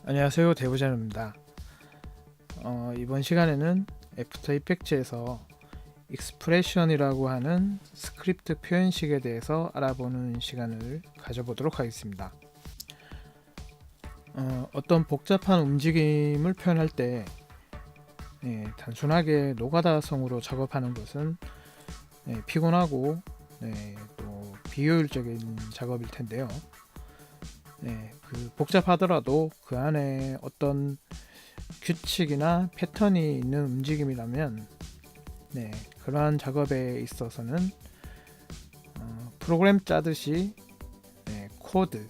안녕하세요, 대부자입니다. 이번 시간에는 애프터 이펙트에서 익스프레션이라고 하는 스크립트 표현식에 대해서 알아보는 시간을 가져보도록 하겠습니다. 어떤 복잡한 움직임을 표현할 때 단순하게 노가다성으로 작업하는 것은 피곤하고 또 비효율적인 작업일 텐데요. 그 복잡하더라도 그 안에 어떤 규칙이나 패턴이 있는 움직임이라면 그러한 작업에 있어서는 프로그램 짜듯이 코드,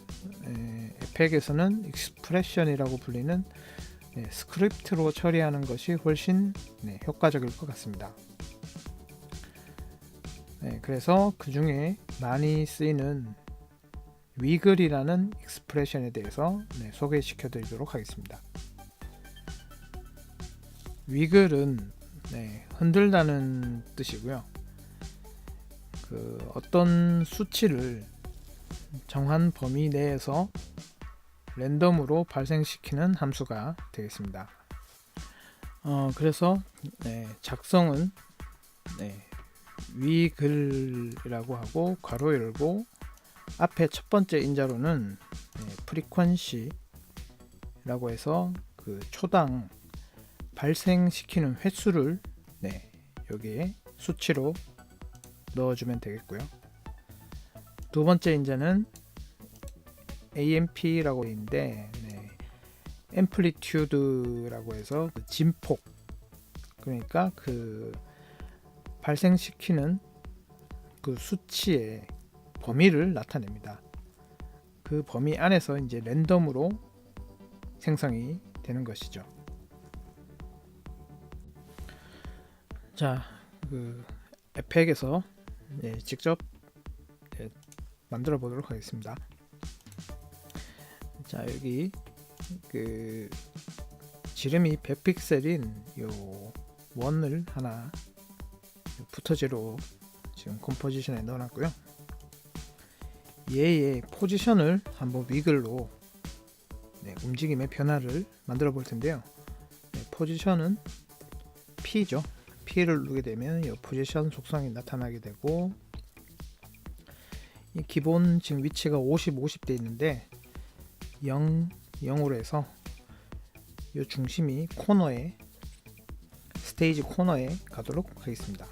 에펙에서는 익스프레션이라고 불리는 스크립트로 처리하는 것이 훨씬 효과적일 것 같습니다. 그래서 그 중에 많이 쓰이는 위글이라는 익스프레션에 대해서 소개시켜 드리도록 하겠습니다. 위글은 흔들다는 뜻이고요. 어떤 수치를 정한 범위 내에서 랜덤으로 발생시키는 함수가 되겠습니다. 그래서 작성은 위글이라고 하고 괄호 열고 앞에 첫 번째 인자로는 프리퀀시라고 해서 그 초당 발생시키는 횟수를 여기에 수치로 넣어주면 되겠고요. 두 번째 인자는 AMP라고 있는데 앰플리튜드라고 해서 그 진폭, 그러니까 그 발생시키는 그 수치의 범위를 나타냅니다. 그 범위 안에서 이제 랜덤으로 생성이 되는 것이죠. 자, 그 에펙에서 직접 만들어 보도록 하겠습니다. 자, 여기 그 지름이 100픽셀인 요 원을 하나 푸터제로 지금 컴포지션에 넣어놨고요. 얘의 포지션을 한번 위글로 움직임의 변화를 만들어 볼 텐데요. 포지션은 P죠. P를 누르게 되면 이 포지션 속성이 나타나게 되고, 이 기본 지금 위치가 50, 50돼 있는데 0, 0으로 해서 이 중심이 코너에, 스테이지 코너에 가도록 하겠습니다.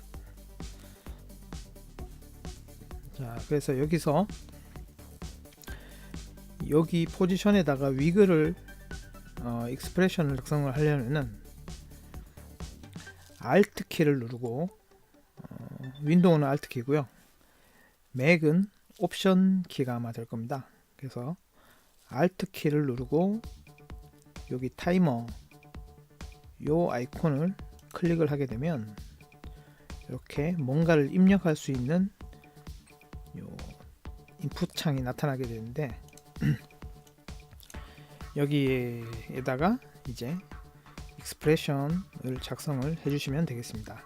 자, 그래서 여기서 여기 포지션에다가 위글을 익스프레션을 작성을 하려면은 Alt 키를 누르고, 윈도우는 Alt 키고요. 맥은 옵션 키가 아마 될 겁니다. 그래서 Alt 키를 누르고 여기 타이머 요 아이콘을 클릭을 하게 되면 이렇게 뭔가를 입력할 수 있는 요 인풋 창이 나타나게 되는데 여기에다가 이제 익스프레션을 작성을 해주시면 되겠습니다.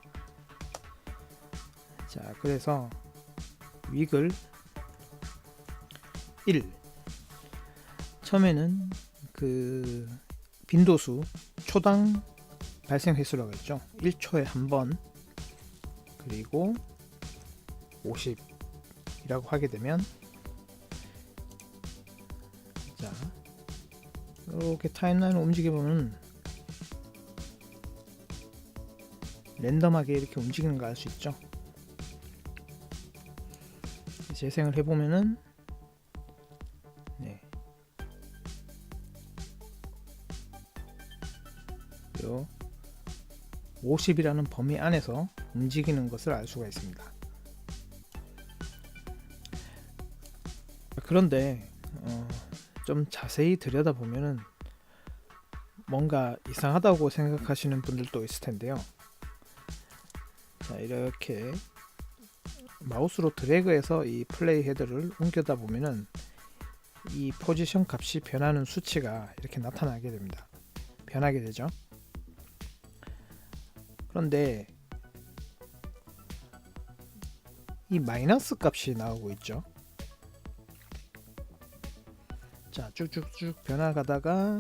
자, 그래서 위글 1, 처음에는 그 빈도수 초당 발생 횟수라고 했죠. 1초에 한 번, 그리고 50이라고 하게 되면, 자, 이렇게 타임라인을 움직여보면 랜덤하게 이렇게 움직이는 거 알 수 있죠. 재생을 해보면은 요 50이라는 범위 안에서 움직이는 것을 알 수가 있습니다. 그런데 좀 자세히 들여다보면은 뭔가 이상하다고 생각하시는 분들도 있을 텐데요. 자, 이렇게 마우스로 드래그해서 이 플레이 헤더를 옮겨다 보면은 이 포지션 값이 변하는 수치가 이렇게 나타나게 됩니다. 변하게 되죠. 그런데 이 마이너스 값이 나오고 있죠. 자, 쭉쭉쭉 변화가다가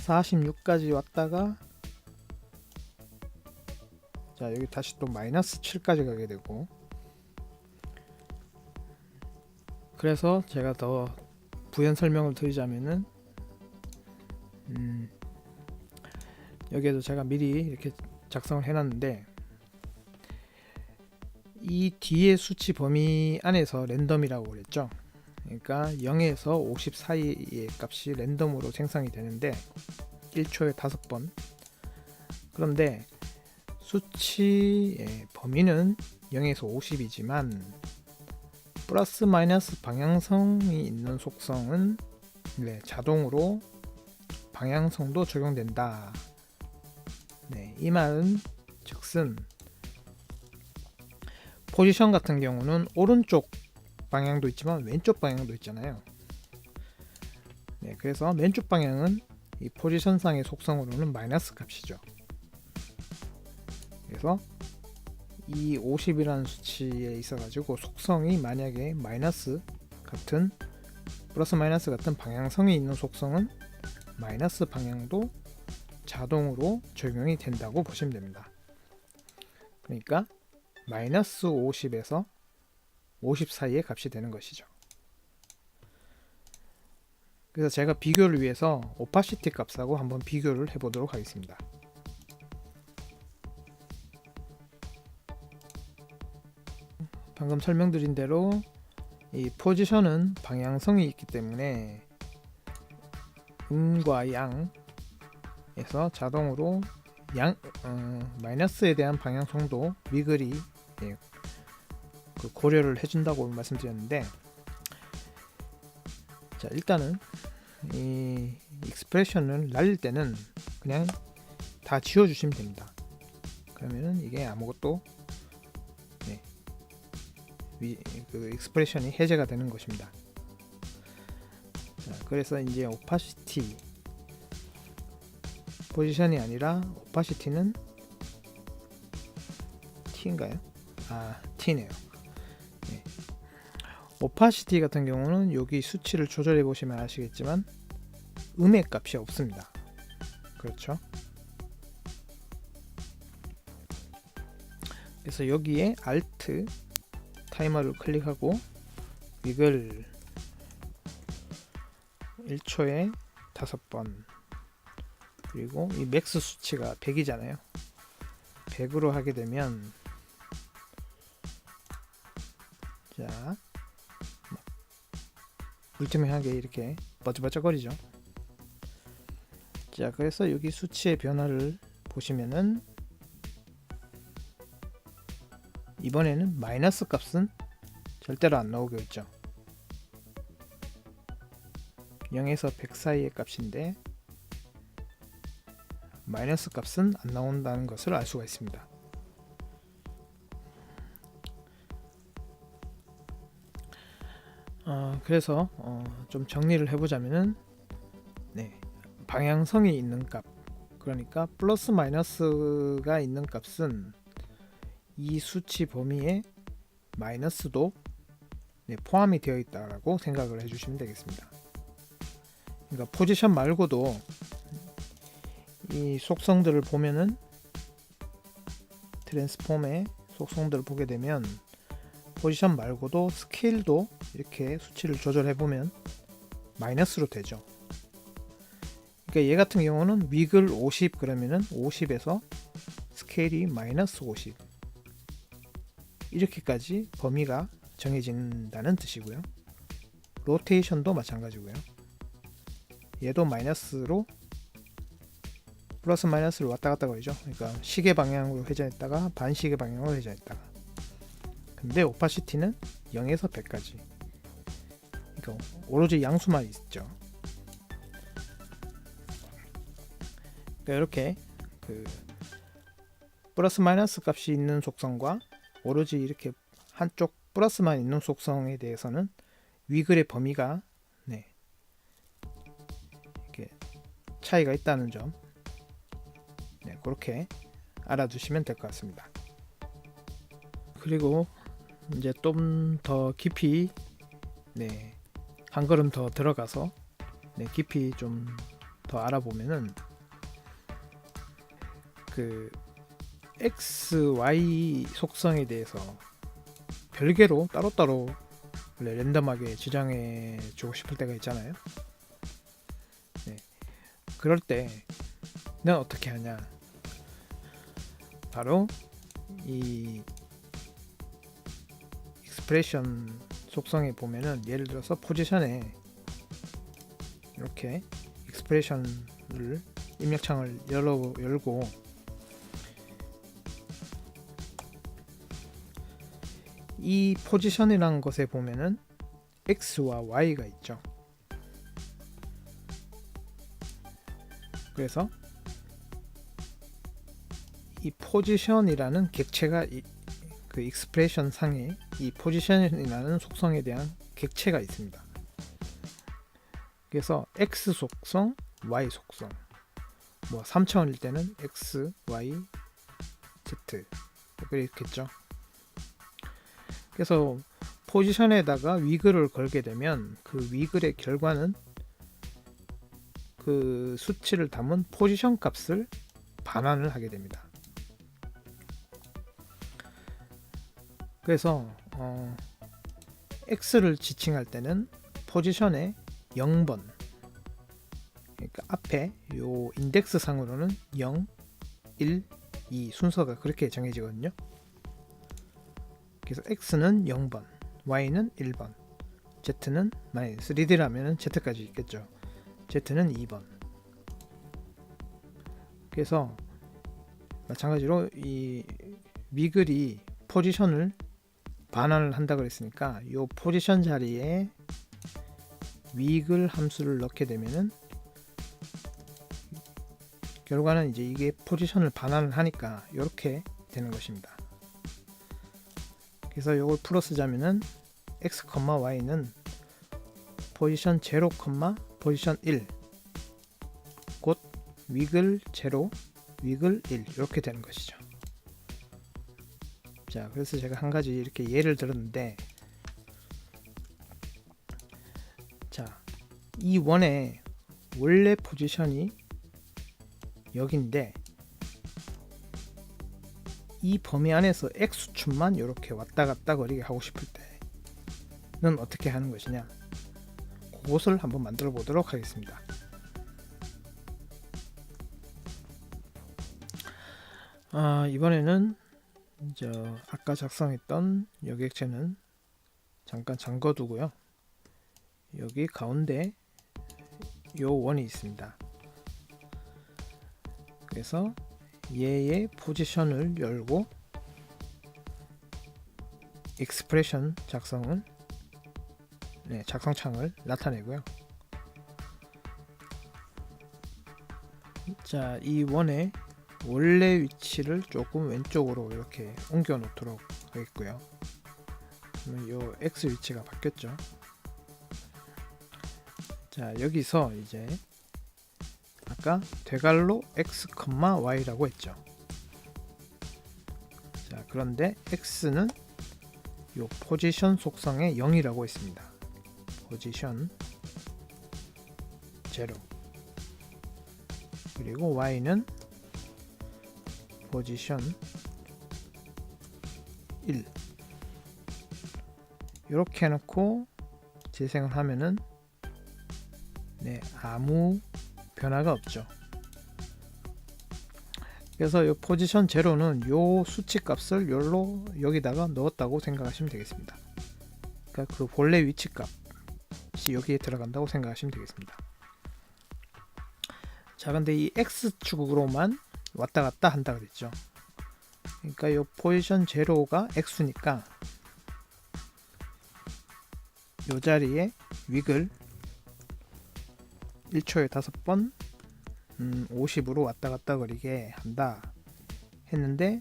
46까지 왔다가 자 여기 다시 또 마이너스 7까지 가게 되고, 그래서 제가 더 부연 설명을 드리자면은 여기에도 제가 미리 이렇게 작성을 해놨는데, 이 뒤에 수치 범위 안에서 랜덤이라고 그랬죠. 그러니까 0에서 50 사이의 값이 랜덤으로 생성이 되는데 1초에 5번. 그런데 수치의 범위는 0에서 50이지만 플러스 마이너스 방향성이 있는 속성은 자동으로 방향성도 적용된다. 이 말은 즉슨 포지션 같은 경우는 오른쪽 방향도 있지만 왼쪽 방향도 있잖아요. 그래서 왼쪽 방향은 이 포지션상의 속성으로는 마이너스 값이죠. 그래서 이 50이라는 수치에 있어 가지고 속성이 만약에 마이너스 같은 플러스 마이너스 같은 방향성이 있는 속성은 마이너스 방향도 자동으로 적용이 된다고 보시면 됩니다. 그러니까 마이너스 50에서 50 사이의 값이 되는 것이죠. 그래서 제가 비교를 위해서 오파시티 값하고 한번 비교를 해보도록 하겠습니다. 방금 설명드린 대로 이 포지션은 방향성이 있기 때문에 음과 양에서 자동으로 마이너스에 대한 방향성도 위글이 고려를 해준다고 말씀드렸는데, 자 일단은 이 익스프레션을 날릴 때는 그냥 다 지워주시면 됩니다. 그러면은 이게 아무것도 그 익스프레션이 해제가 되는 것입니다. 자, 그래서 이제 오파시티 포지션이 아니라 오파시티는 T인가요? T네요. 오파시티 같은 경우는 여기 수치를 조절해 보시면 아시겠지만 음의 값이 없습니다. 그렇죠? 그래서 여기에 Alt 타이머를 클릭하고 위글 1초에 5번, 그리고 이 맥스 수치가 100이잖아요. 100으로 하게 되면 자 물투명하게 이렇게 번쩍번쩍거리죠. 자 그래서 여기 수치의 변화를 보시면은 이번에는 마이너스 값은 절대로 안 나오고 있죠. 0에서 100 사이의 값인데 마이너스 값은 안 나온다는 것을 알 수가 있습니다. 그래서 좀 정리를 해보자면은 방향성이 있는 값, 그러니까 플러스 마이너스가 있는 값은 이 수치 범위에 마이너스도 포함이 되어 있다라고 생각을 해주시면 되겠습니다. 그러니까 포지션 말고도 이 속성들을 보면은 트랜스폼의 속성들을 보게 되면 포지션 말고도 스케일도 이렇게 수치를 조절해 보면 마이너스로 되죠. 그러니까 얘 같은 경우는 위글 50 그러면은 50에서 스케일이 마이너스 50 이렇게까지 범위가 정해진다는 뜻이고요. 로테이션도 마찬가지고요. 얘도 마이너스로 플러스 마이너스를 왔다 갔다 거리죠. 그러니까 시계 방향으로 회전했다가 반시계 방향으로 회전했다가. 근데 오파시티는 0에서 100까지. 그러니까 오로지 양수만 있죠. 그러니까 이렇게 그 플러스 마이너스 값이 있는 속성과 오로지 이렇게 한쪽 플러스만 있는 속성에 대해서는 위글의 범위가 이렇게 차이가 있다는 점 그렇게 알아두시면 될 것 같습니다. 그리고 이제 좀 더 깊이 한 걸음 더 들어가서 깊이 좀 더 알아보면은 그 X, Y 속성에 대해서 별개로 따로따로 원래 랜덤하게 지정해 주고 싶을 때가 있잖아요. 네. 그럴 때 는 어떻게 하냐, 바로 이 익스프레션 속성에 보면은 예를 들어서 포지션에 이렇게 익스프레션을 입력창을 열고 이 포지션이라는 것에 보면은 X와 Y가 있죠. 그래서 이 포지션이라는 객체가 그 익스프레션 상에 이 포지션이라는 속성에 대한 객체가 있습니다. 그래서 X 속성, Y 속성, 뭐 3차원일 때는 X, Y, Z 이렇게 있겠죠. 그래서 포지션에다가 위글을 걸게 되면 그 위글의 결과는 그 수치를 담은 포지션 값을 반환을 하게 됩니다. 그래서 X를 지칭할 때는 포지션에 0번, 그러니까 앞에 요 인덱스 상으로는 0, 1, 2 순서가 그렇게 정해지거든요. 그래서 X는 0번, Y는 1번, Z는 만약에 3D라면 Z까지 있겠죠. Z는 2번. 그래서 마찬가지로 이 위글이 포지션을 반환을 한다 그랬으니까 이 포지션 자리에 위글 함수를 넣게 되면은 결과는 이제 이게 포지션을 반환을 하니까 이렇게 되는 것입니다. 그래서 이걸 풀어 쓰자면은 x, y는 포지션 0, 포지션 1 곧 위글 0, 위글 1 이렇게 되는 것이죠. 자, 그래서 제가 한 가지 이렇게 예를 들었는데, 자, 이 원의 원래 포지션이 여기인데 이 범위 안에서 x축만 이렇게 왔다 갔다 거리게 하고 싶을 때는 어떻게 하는 것이냐, 그것을 한번 만들어 보도록 하겠습니다. 이번에는 아까 작성했던 여객체는 잠깐 잠궈 두고요. 여기 가운데 요 원이 있습니다. 그래서 얘의 포지션을 열고 익스프레션 작성을 작성창을 나타내고요. 자, 이 원의 원래 위치를 조금 왼쪽으로 이렇게 옮겨 놓도록 하겠고요. 그러면 요 X 위치가 바뀌었죠. 자, 여기서 이제 아까 되갈로 X, Y라고 했죠. 자, 그런데 X는 요 포지션 속성의 0이라고 했습니다. 포지션 0. 그리고 Y는 포지션 1. 이렇게 해놓고 재생을 하면은 아무 변화가 없죠. 그래서 이 포지션 0는 요 수치 값을 여기다가 넣었다고 생각하시면 되겠습니다. 그러니까 그 본래 위치 값이 여기에 들어간다고 생각하시면 되겠습니다. 자, 근데 이 X축으로만 왔다 갔다 한다 그랬죠. 그러니까 이 포지션 0가 X니까 이 자리에 위글 1초에 5번 50으로 왔다 갔다 거리게 한다 했는데,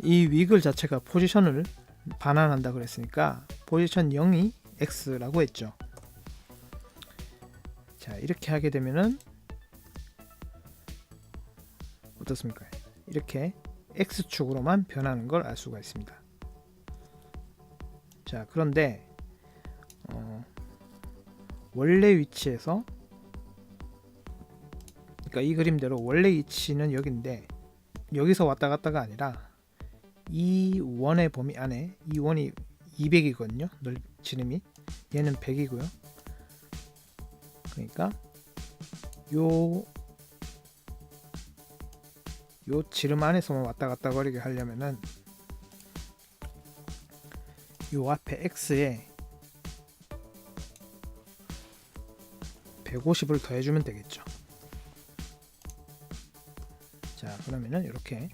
이 위글 자체가 포지션을 반환한다 그랬으니까 포지션 0이 X라고 했죠. 자, 이렇게 하게 되면은 어떻습니까? 이렇게 X축으로만 변하는 걸 알 수가 있습니다. 자, 그런데 원래 위치에서, 그러니까 이 그림대로 원래 위치는 여기인데 여기서 왔다 갔다가 아니라 이 원의 범위 안에, 이 원이 200이거든요. 지름이. 얘는 100이고요. 그러니까 요 지름 안에서만 왔다 갔다 거리게 하려면은 요 앞에 x에 150을 더해주면 되겠죠. 자, 그러면은 이렇게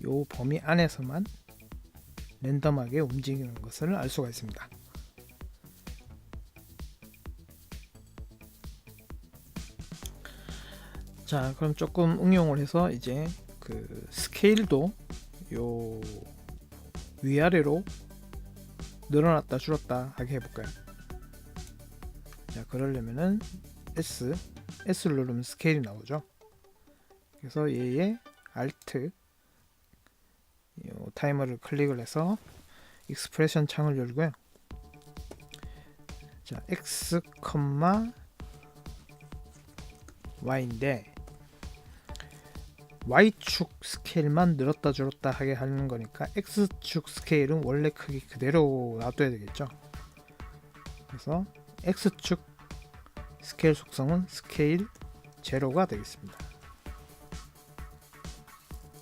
요 범위 안에서만 랜덤하게 움직이는 것을 알 수가 있습니다. 자, 그럼 조금 응용을 해서 이제 그 스케일도 요 위아래로 늘어났다 줄었다 하게 해볼까요? 자, 그러려면은 S를 누르면 스케일이 나오죠. 그래서 얘의 Alt 요 타이머를 클릭을 해서 익스프레션 창을 열고요. 자, X, Y인데 Y축 스케일만 늘었다 줄었다 하게 하는 거니까 X축 스케일은 원래 크기 그대로 놔둬야 되겠죠. 그래서 X축 스케일 속성은 스케일 제로가 되겠습니다.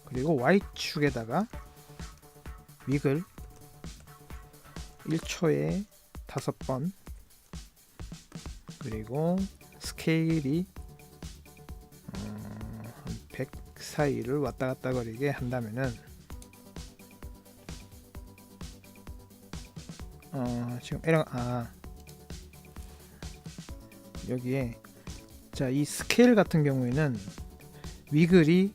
그리고 Y축에다가 위글 1초에 5번, 그리고 스케일이 한 100 사이를 왔다 갔다 거리게 한다면은 지금 여기에 자, 이 스케일 같은 경우에는 위글이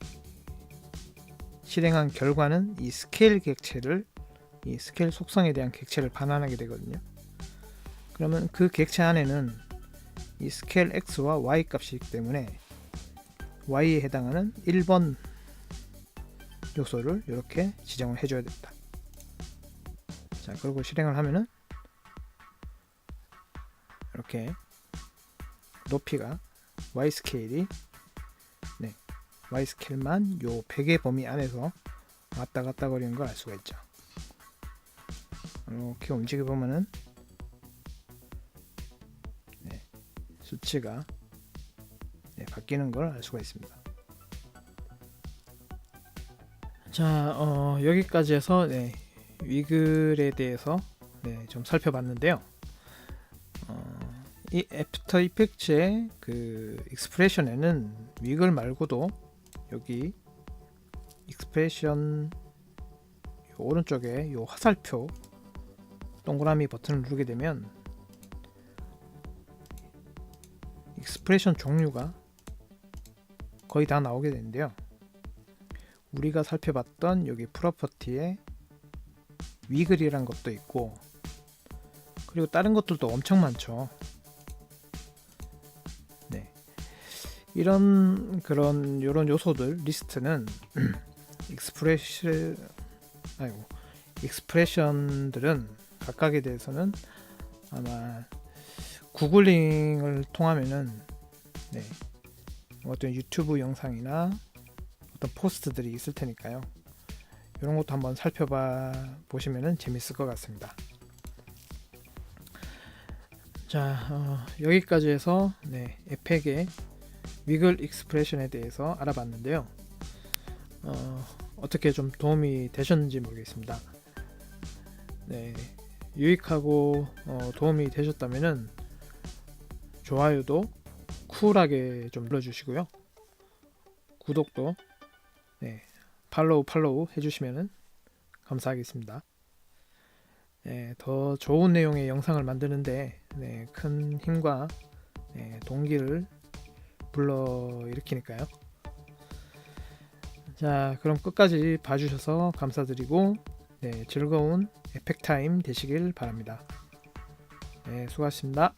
실행한 결과는 이 스케일 객체를, 이 스케일 속성에 대한 객체를 반환하게 되거든요. 그러면 그 객체 안에는 이 스케일 X와 Y 값이 있기 때문에 Y에 해당하는 1번 요소를 이렇게 지정을 해줘야 됩니다. 자, 그리고 실행을 하면은 이렇게 높이가 Y 스케일이 Y 스케일만 요 100의 범위 안에서 왔다 갔다 거리는 걸 알 수가 있죠. 이렇게 움직여 보면은 수치가 바뀌는 걸 알 수가 있습니다. 자, 여기까지 해서 위글에 대해서 좀 살펴봤는데요. 이 애프터 이펙트의 그 익스프레션에는 위글 말고도 여기 익스프레션 오른쪽에 요 화살표 동그라미 버튼을 누르게 되면 익스프레션 종류가 거의 다 나오게 되는데요. 우리가 살펴봤던 여기 프로퍼티에 위글이란 것도 있고, 그리고 다른 것들도 엄청 많죠. 이런 요소들 리스트는 익스프레션들은 각각에 대해서는 아마 구글링을 통하면은 어떤 유튜브 영상이나 어떤 포스트들이 있을 테니까요. 이런 것도 한번 살펴봐 보시면은 재밌을 것 같습니다. 자, 여기까지 해서 에펙의 위글 익스프레션에 대해서 알아봤는데요. 어떻게 좀 도움이 되셨는지 모르겠습니다. 유익하고 도움이 되셨다면은 좋아요도 쿨하게 좀 눌러주시고요. 구독도 팔로우 해주시면 감사하겠습니다. 더 좋은 내용의 영상을 만드는데 큰 힘과 동기를 불러일으키니까요. 자, 그럼 끝까지 봐주셔서 감사드리고 즐거운 에펙타임 되시길 바랍니다. 수고하셨습니다.